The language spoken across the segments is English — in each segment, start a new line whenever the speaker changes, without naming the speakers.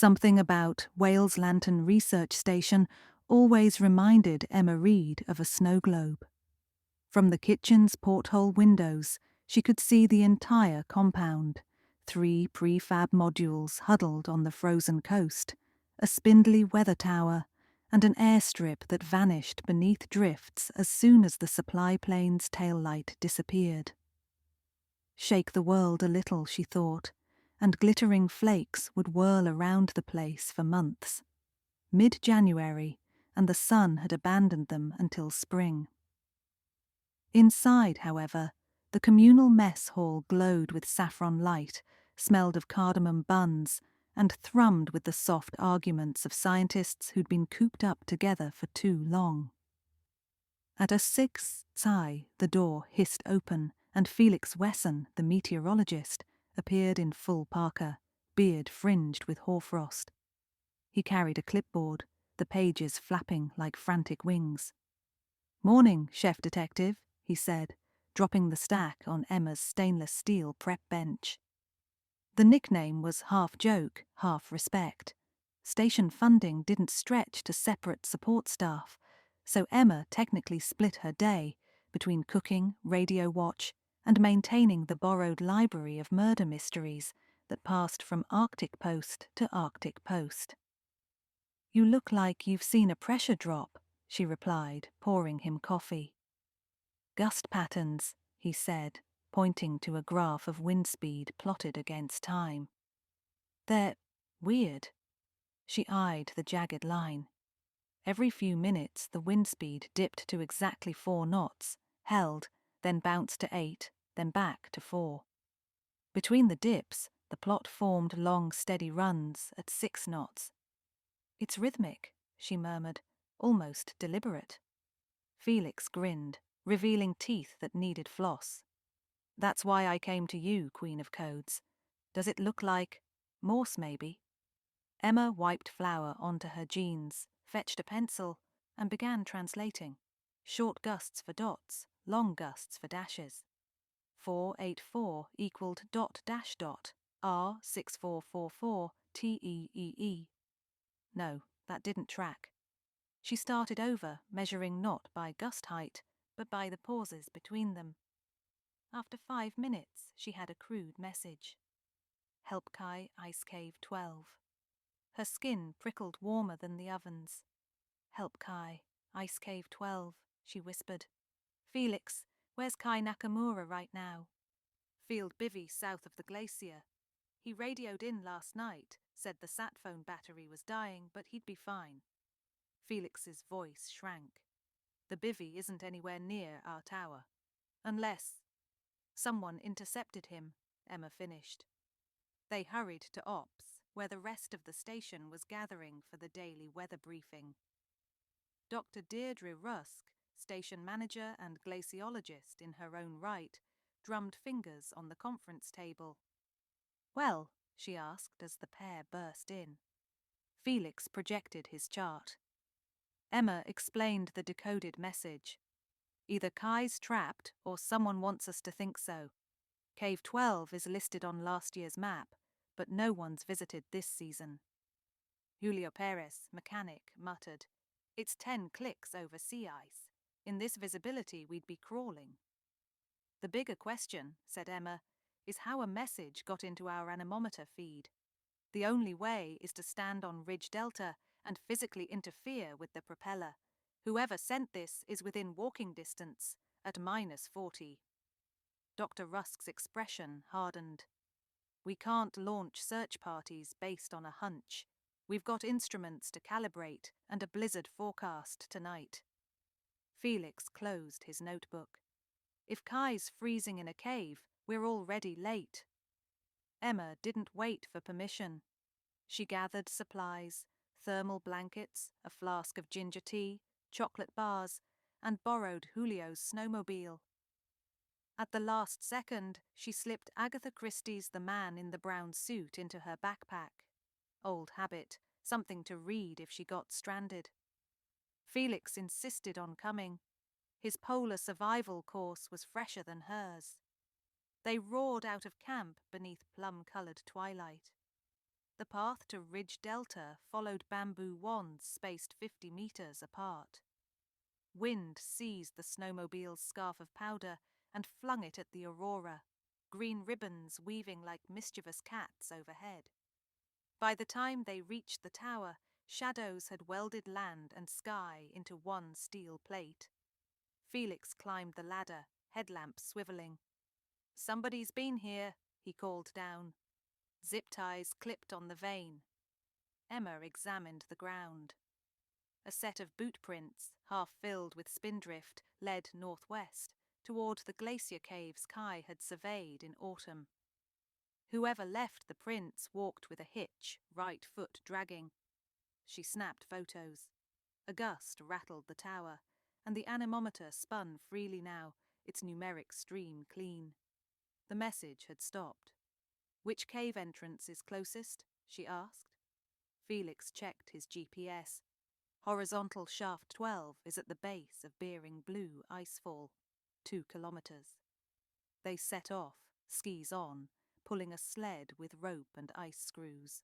Something about Wales Lantern Research Station always reminded Emma Reed of a snow globe. From the kitchen's porthole windows, she could see the entire compound, 3 prefab modules huddled on the frozen coast, a spindly weather tower, and an airstrip that vanished beneath drifts as soon as the supply plane's tail light disappeared. Shake the world a little, she thought, and glittering flakes would whirl around the place for months. Mid-January, and the sun had abandoned them until spring. Inside, however, the communal mess hall glowed with saffron light, smelled of cardamom buns, and thrummed with the soft arguments of scientists who'd been cooped up together for too long. At a 6 sigh, the door hissed open, and Felix Wesson, the meteorologist, appeared in full parka, beard fringed with hoarfrost. He carried a clipboard, the pages flapping like frantic wings. "Morning, Chef Detective," he said, dropping the stack on Emma's stainless steel prep bench. The nickname was half joke, half respect. Station funding didn't stretch to separate support staff, so Emma technically split her day between cooking, radio watch, and maintaining the borrowed library of murder mysteries that passed from Arctic post to Arctic post. "You look like you've seen a pressure drop," she replied, pouring him coffee. "Gust patterns," he said, pointing to a graph of wind speed plotted against time. "They're weird." She eyed the jagged line. Every few minutes the wind speed dipped to exactly 4 knots, held, then bounced to 8, then back to 4. Between the dips, the plot formed long steady runs at 6 knots. "It's rhythmic," she murmured, "almost deliberate." Felix grinned, revealing teeth that needed floss. "That's why I came to you, Queen of Codes. Does it look like Morse, maybe?" Emma wiped flour onto her jeans, fetched a pencil, and began translating. Short gusts for dots, long gusts for dashes. 484 equaled dot dash dot, R6444 TEEE. No, that didn't track. She started over, measuring not by gust height, but by the pauses between them. After 5 minutes, she had a crude message. "Help Kai, Ice Cave 12. Her skin prickled warmer than the oven's. "Help Kai, Ice Cave 12, she whispered. "Felix, where's Kai Nakamura right now?" "Field bivvy south of the glacier. He radioed in last night, said the sat phone battery was dying, but he'd be fine." Felix's voice shrank. "The bivvy isn't anywhere near our tower. Unless—" "Someone intercepted him," Emma finished. They hurried to Ops, where the rest of the station was gathering for the daily weather briefing. Dr. Deirdre Rusk, station manager and glaciologist in her own right, drummed fingers on the conference table. "Well," she asked as the pair burst in. Felix projected his chart. Emma explained the decoded message. "Either Kai's trapped or someone wants us to think so. Cave 12 is listed on last year's map, but no one's visited this season." Julio Perez, mechanic, muttered, "It's 10 clicks over sea ice. In this visibility we'd be crawling." "The bigger question," said Emma, "is how a message got into our anemometer feed. The only way is to stand on Ridge Delta and physically interfere with the propeller. Whoever sent this is within walking distance, at -40. Dr. Rusk's expression hardened. "We can't launch search parties based on a hunch. We've got instruments to calibrate and a blizzard forecast tonight." Felix closed his notebook. "If Kai's freezing in a cave, we're already late." Emma didn't wait for permission. She gathered supplies, thermal blankets, a flask of ginger tea, chocolate bars, and borrowed Julio's snowmobile. At the last second, she slipped Agatha Christie's The Man in the Brown Suit into her backpack. Old habit, something to read if she got stranded. Felix insisted on coming. His polar survival course was fresher than hers. They roared out of camp beneath plum-colored twilight. The path to Ridge Delta followed bamboo wands spaced 50 meters apart. Wind seized the snowmobile's scarf of powder and flung it at the aurora, green ribbons weaving like mischievous cats overhead. By the time they reached the tower, shadows had welded land and sky into one steel plate. Felix climbed the ladder, headlamps swiveling. "Somebody's been here," he called down. Zip ties clipped on the vane. Emma examined the ground. A set of boot prints, half filled with spindrift, led northwest, toward the glacier caves Kai had surveyed in autumn. Whoever left the prints walked with a hitch, right foot dragging. She snapped photos. A gust rattled the tower, and the anemometer spun freely now, its numeric stream clean. The message had stopped. "Which cave entrance is closest?" she asked. Felix checked his GPS. Horizontal shaft 12 is at the base of Beering Blue Icefall, 2 kilometers. They set off, skis on, pulling a sled with rope and ice screws.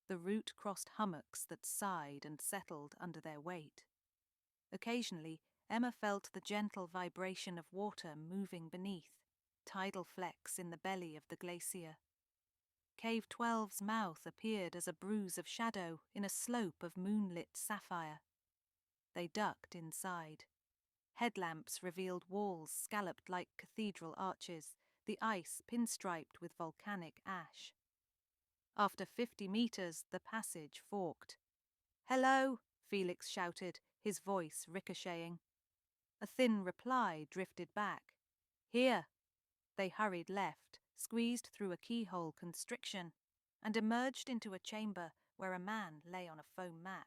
The route crossed hummocks that sighed and settled under their weight. Occasionally, Emma felt the gentle vibration of water moving beneath, tidal flecks in the belly of the glacier. Cave 12's mouth appeared as a bruise of shadow in a slope of moonlit sapphire. They ducked inside. Headlamps revealed walls scalloped like cathedral arches, the ice pinstriped with volcanic ash. After 50 meters, the passage forked. "Hello!" Felix shouted, his voice ricocheting. A thin reply drifted back. "Here!" They hurried left, squeezed through a keyhole constriction, and emerged into a chamber where a man lay on a foam mat.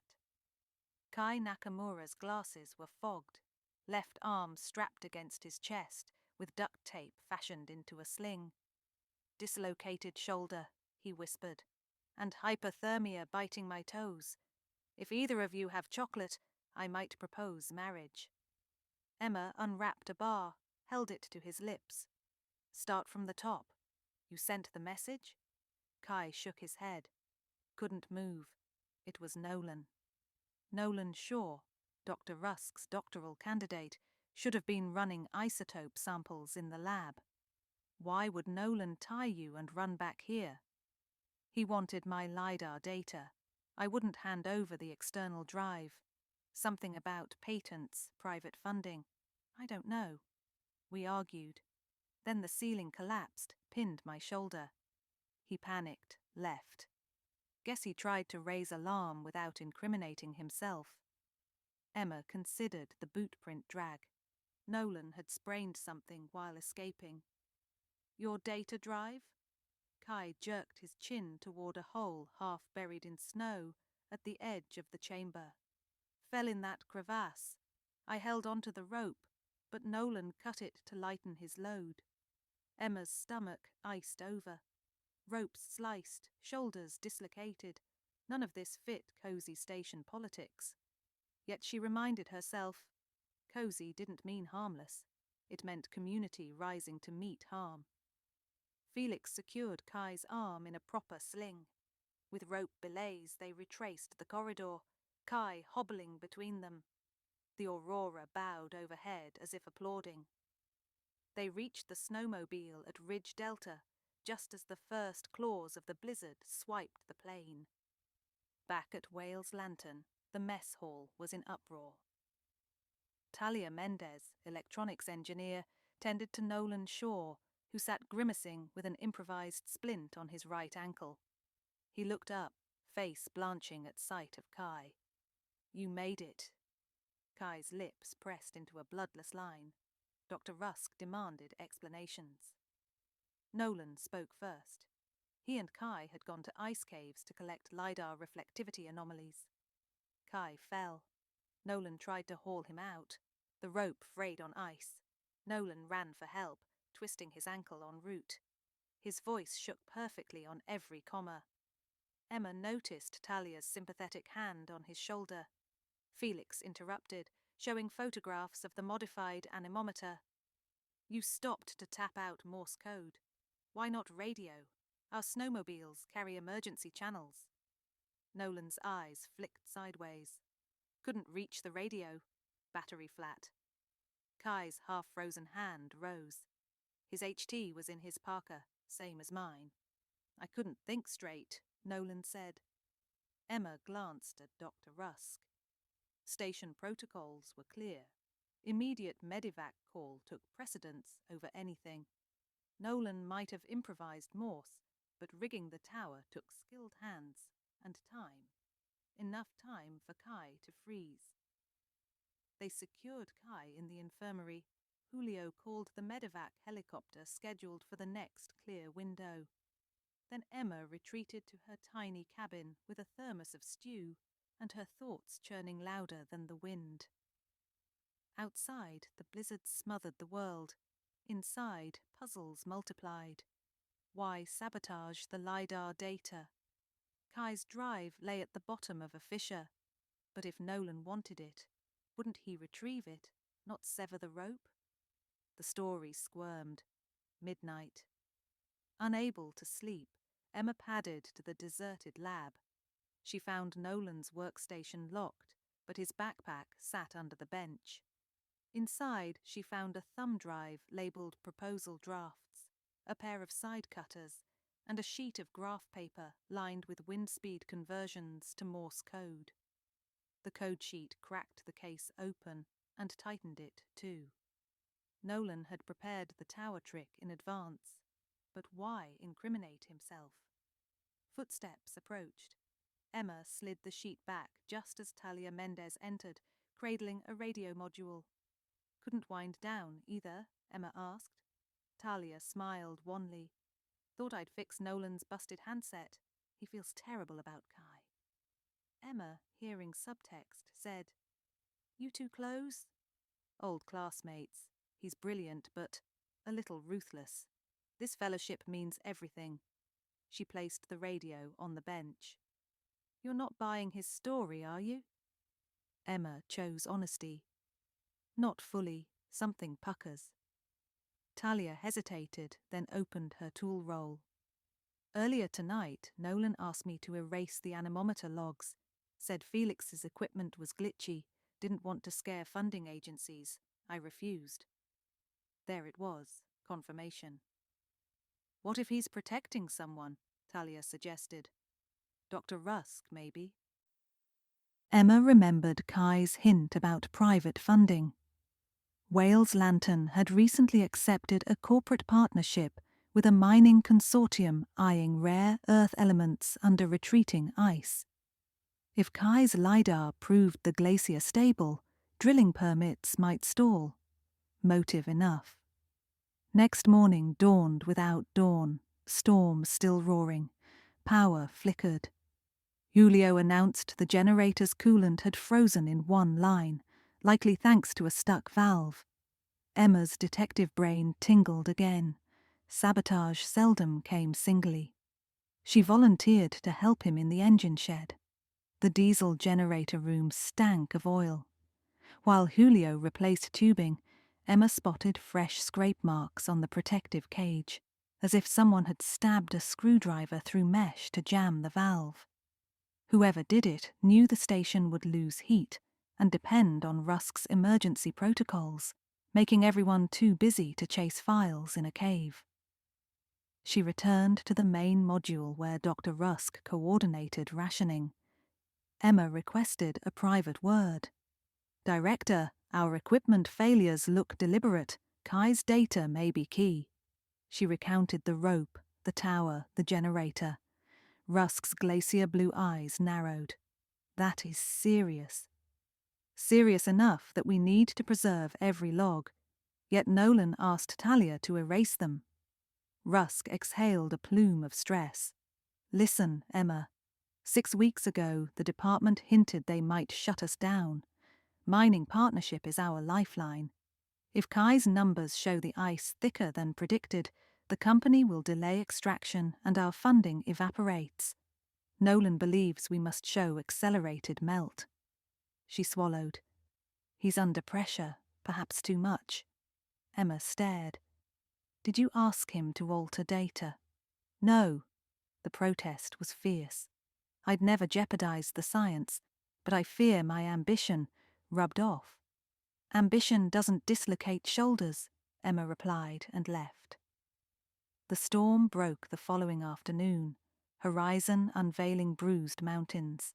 Kai Nakamura's glasses were fogged, left arm strapped against his chest with duct tape fashioned into a sling. "Dislocated shoulder," he whispered, "and hypothermia biting my toes. If either of you have chocolate, I might propose marriage." Emma unwrapped a bar, held it to his lips. "Start from the top. You sent the message?" Kai shook his head. Couldn't move. It was Nolan. Nolan Shaw, Dr. Rusk's doctoral candidate, should have been running isotope samples in the lab. Why would Nolan tie you and run back here? He wanted my LiDAR data. I wouldn't hand over the external drive. Something about patents, private funding. I don't know. We argued. Then the ceiling collapsed, pinned my shoulder. He panicked, left. Guess he tried to raise alarm without incriminating himself. Emma considered the bootprint drag. Nolan had sprained something while escaping. "Your data drive?" Kai jerked his chin toward a hole half buried in snow at the edge of the chamber. "Fell in that crevasse. I held onto the rope, but Nolan cut it to lighten his load." Emma's stomach iced over. Ropes sliced, shoulders dislocated. None of this fit cozy station politics. Yet she reminded herself, cozy didn't mean harmless. It meant community rising to meet harm. Felix secured Kai's arm in a proper sling. With rope belays, they retraced the corridor, Kai hobbling between them. The aurora bowed overhead as if applauding. They reached the snowmobile at Ridge Delta, just as the first claws of the blizzard swiped the plain. Back at Wales Lantern, the mess hall was in uproar. Talia Mendez, electronics engineer, tended to Nolan Shaw, who sat grimacing with an improvised splint on his right ankle. He looked up, face blanching at sight of Kai. "You made it." Kai's lips pressed into a bloodless line. Dr. Rusk demanded explanations. Nolan spoke first. He and Kai had gone to ice caves to collect LiDAR reflectivity anomalies. Kai fell. Nolan tried to haul him out. The rope frayed on ice. Nolan ran for help, twisting his ankle en route. His voice shook perfectly on every comma. Emma noticed Talia's sympathetic hand on his shoulder. Felix interrupted, showing photographs of the modified anemometer. "You stopped to tap out Morse code. Why not radio? Our snowmobiles carry emergency channels. Nolan's eyes flicked sideways. Couldn't reach the radio. Battery flat. Kai's half-frozen hand rose. His HT was in his parka, same as mine. I couldn't think straight, Nolan said. Emma glanced at Dr. Rusk. Station protocols were clear. Immediate medevac call took precedence over anything. Nolan might have improvised Morse, but rigging the tower took skilled hands and time. Enough time for Kai to freeze. They secured Kai in the infirmary. Julio called the medevac helicopter scheduled for the next clear window. Then Emma retreated to her tiny cabin with a thermos of stew and her thoughts churning louder than the wind. Outside, the blizzard smothered the world. Inside, puzzles multiplied. Why sabotage the LiDAR data? Kai's drive lay at the bottom of a fissure. But if Nolan wanted it, wouldn't he retrieve it, not sever the rope? The story squirmed. Midnight. Unable to sleep, Emma padded to the deserted lab. She found Nolan's workstation locked, but his backpack sat under the bench. Inside, she found a thumb drive labelled proposal drafts, a pair of side cutters, and a sheet of graph paper lined with wind speed conversions to Morse code. The code sheet cracked the case open and tightened it too. Nolan had prepared the tower trick in advance, but why incriminate himself? Footsteps approached. Emma slid the sheet back just as Talia Mendez entered, cradling a radio module. Couldn't wind down either, Emma asked. Talia smiled wanly. Thought I'd fix Nolan's busted handset. He feels terrible about Kai. Emma, hearing subtext, said, "You two close?" "Old classmates. He's brilliant, but a little ruthless. This fellowship means everything." She placed the radio on the bench. "You're not buying his story, are you?" Emma chose honesty. "Not fully. Something puckers." Talia hesitated, then opened her tool roll. "Earlier tonight, Nolan asked me to erase the anemometer logs. Said Felix's equipment was glitchy, didn't want to scare funding agencies. I refused." There it was, confirmation. "What if he's protecting someone?" Talia suggested. "Dr. Rusk, maybe." Emma remembered Kai's hint about private funding. Wales Lantern had recently accepted a corporate partnership with a mining consortium eyeing rare earth elements under retreating ice. If Kai's LiDAR proved the glacier stable, drilling permits might stall. Motive enough. Next morning dawned without dawn, storm still roaring. Power flickered. Julio announced the generator's coolant had frozen in one line, likely thanks to a stuck valve. Emma's detective brain tingled again. Sabotage seldom came singly. She volunteered to help him in the engine shed. The diesel generator room stank of oil. While Julio replaced tubing, Emma spotted fresh scrape marks on the protective cage, as if someone had stabbed a screwdriver through mesh to jam the valve. Whoever did it knew the station would lose heat and depend on Rusk's emergency protocols, making everyone too busy to chase files in a cave. She returned to the main module where Dr. Rusk coordinated rationing. Emma requested a private word. "Director, our equipment failures look deliberate. Kai's data may be key." She recounted the rope, the tower, the generator. Rusk's glacier blue eyes narrowed. "That is serious. Serious enough that we need to preserve every log. Yet Nolan asked Talia to erase them." Rusk exhaled a plume of stress. "Listen, Emma. 6 weeks ago, the department hinted they might shut us down. Mining partnership is our lifeline. If Kai's numbers show the ice thicker than predicted, the company will delay extraction and our funding evaporates. Nolan believes we must show accelerated melt." She swallowed. "He's under pressure, perhaps too much." Emma stared. "Did you ask him to alter data?" "No. The protest was fierce. I'd never jeopardized the science, but I fear my ambition rubbed off. Ambition doesn't dislocate shoulders, Emma replied and left. The storm broke the following afternoon, horizon unveiling bruised mountains.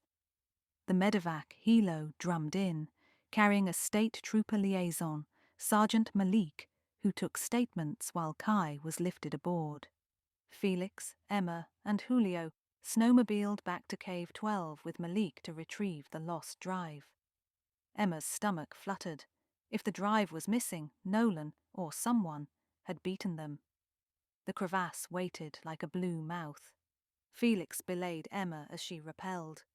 The medevac helo drummed in, carrying a state trooper liaison, Sergeant Malik, who took statements while Kai was lifted aboard. Felix, Emma, and Julio snowmobiled back to Cave 12 with Malik to retrieve the lost drive. Emma's stomach fluttered. If the drive was missing, Nolan, or someone, had beaten them. The crevasse waited like a blue mouth. Felix belayed Emma as she rappelled.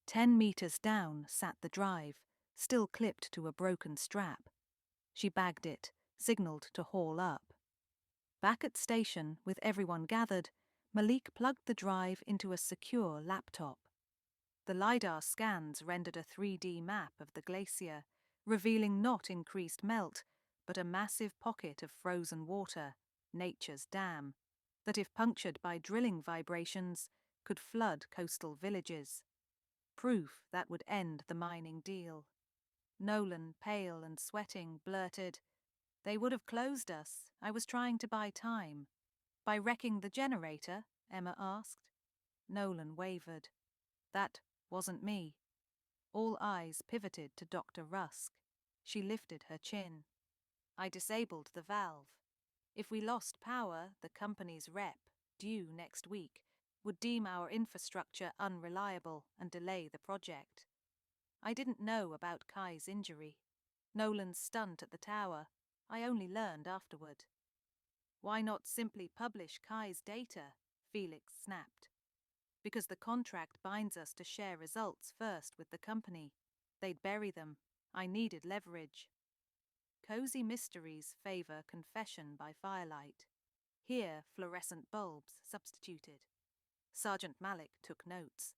10 meters down sat the drive, still clipped to a broken strap. She bagged it, signalled to haul up. Back at station, with everyone gathered, Malik plugged the drive into a secure laptop. The LiDAR scans rendered a 3D map of the glacier, revealing not increased melt, but a massive pocket of frozen water, nature's dam, that if punctured by drilling vibrations, could flood coastal villages. Proof that would end the mining deal. Nolan, pale and sweating, blurted, "They would have closed us. I was trying to buy time." "By wrecking the generator?" Emma asked. Nolan wavered. "That wasn't me." All eyes pivoted to Dr. Rusk. She lifted her chin. "I disabled the valve. If we lost power, the company's rep, due next week, would deem our infrastructure unreliable and delay the project. I didn't know about Kai's injury. Nolan's stunt at the tower. I only learned afterward." "Why not simply publish Kai's data?" Felix snapped. "Because the contract binds us to share results first with the company. They'd bury them. I needed leverage." Cozy mysteries favor confession by firelight. Here, fluorescent bulbs substituted. Sergeant Malik took notes.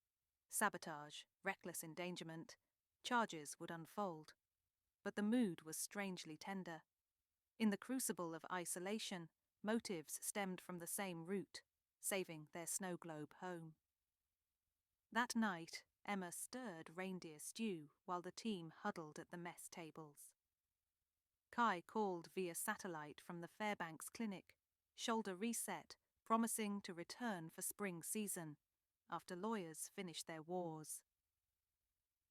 Sabotage, reckless endangerment, charges would unfold. But the mood was strangely tender. In the crucible of isolation, motives stemmed from the same root, saving their snow globe home. That night, Emma stirred reindeer stew while the team huddled at the mess tables. Kai called via satellite from the Fairbanks clinic, shoulder reset, promising to return for spring season, after lawyers finished their wars.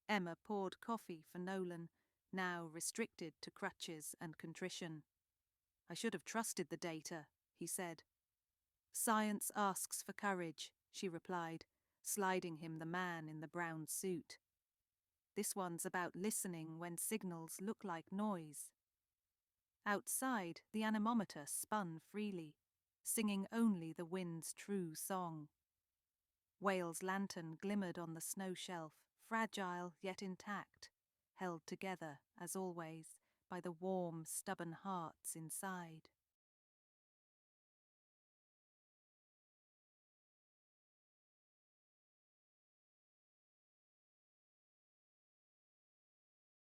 Emma poured coffee for Nolan, now restricted to crutches and contrition. "I should have trusted the data," he said. "Science asks for courage," she replied, sliding him the man in the brown suit. "This one's about listening when signals look like noise." Outside, the anemometer spun freely, singing only the wind's true song. Whale's lantern glimmered on the snow shelf, fragile yet intact, held together, as always, by the warm, stubborn hearts inside.